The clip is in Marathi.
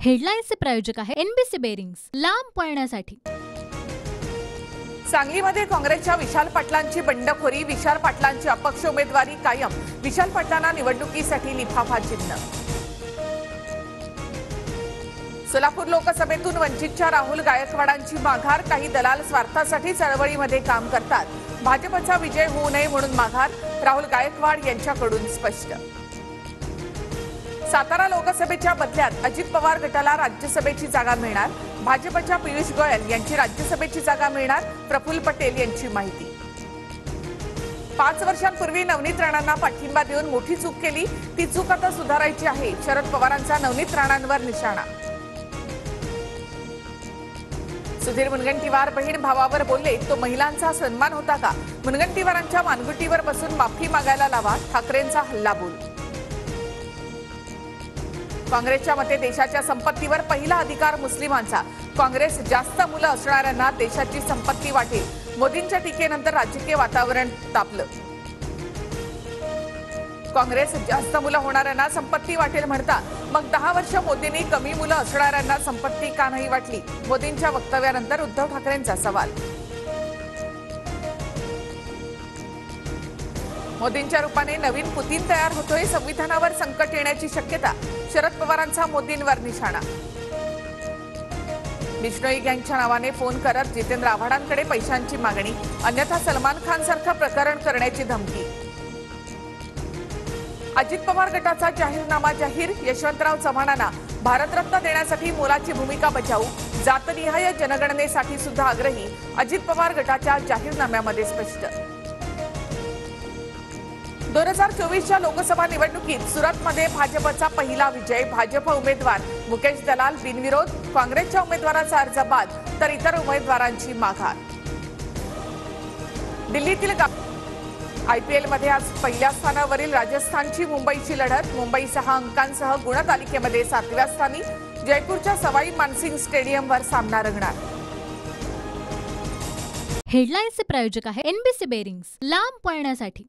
हेडलाईन्सचे प्रायोजक आहे एनबीसी बेरिंग्स, लांब पळण्यासाठी। सांगलीमध्ये काँग्रेसच्या विशाल पाटलांची बंडखोरी, विशाल पाटलांची अपक्ष उमेदवारी कायम, विशाल पाटलांना निवडणुकीसाठी लिफाफा चिन्ह। सोलापूर लोकसभेतून वंचितच्या राहुल गायकवाडांची माघार, काही दलाल स्वार्थासाठी चळवळीमध्ये काम करतात, भाजपचा विजय होऊ नये म्हणून माघार, राहुल गायकवाड यांच्याकडून स्पष्ट। सातारा लोकसभेच्या बदल्यात अजित पवार गटाला राज्यसभेची जागा मिळणार, भाजपच्या पियुष गोयल यांची राज्यसभेची जागा मिळणार, प्रफुल्ल पटेल यांची माहिती। 5 वर्षांपूर्वी नवनीत राणांना पाठिंबा देऊन मोठी चूक केली, ती चूक आता सुधारायची आहे, शरद पवारांचा नवनीत राणांवर निशाणा। सुधीर मुनगंटीवार बहीण भावावर बोलले तो महिलांचा सन्मान होता का, मुनगंटीवारांच्या मानगुटीवर बसून माफी मागायला लावा, ठाकरेंचा हल्लाबोल। काँग्रेसच्या मते देशाच्या संपत्तीवर पहिला अधिकार मुस्लिमांचा, काँग्रेस जास्त मुलं असणाऱ्यांना देशाची संपत्ती वाटेल, मोदींच्या टीकेनंतर राजकीय वातावरण तापलं। काँग्रेस जास्त मुलं होणाऱ्यांना संपत्ती वाटेल म्हणता, मग 10 वर्ष मोदींनी कमी मुलं असणाऱ्यांना संपत्ती का नाही वाटली, मोदींच्या वक्तव्यानंतर उद्धव ठाकरेंचा सवाल। मोदींच्या रूपाने नवीन पुतीन तयार होतोय, संविधानावर संकट येण्याची शक्यता, शरद पवारांचा मोदींवर निशाणा। बिश्नोई गँगच्या नावाने फोन करत जितेंद्र आव्हाडांकडे पैशांची मागणी, अन्यथा सलमान खान सारखं प्रकरण करण्याची धमकी। अजित पवार गटाचा जाहीरनामा जाहीर, यशवंतराव चव्हाणांना भारतरत्न देण्यासाठी मोलाची भूमिका बजावू, जातनिहाय जनगणनेसाठी सुद्धा आग्रही, अजित पवार गटाच्या जाहीरनाम्यामध्ये स्पष्ट। 2024च्या लोकसभा निवडणुकीत सुरतमध्ये भाजपचा पहिला विजय, भाजप उमेदवार मुकेश दलाल बिनविरोध, काँग्रेसच्या उमेदवाराचा अर्ज बाद, तर इतर उमेदवारांची माघार। दिल्लीतील आयपीएलमध्ये आज पहिल्या स्थानावरील राजस्थानची मुंबईची लढत, मुंबई 6 अंकांसह गुणतालिकेमध्ये 7व्या स्थानी, जयपूरच्या सवाई मानसिंग स्टेडियमवर सामना रंगणार। हेडलाईन्सचे प्रायोजक आहे एनबीसी बेरिंग्स, लांब पळण्यासाठी।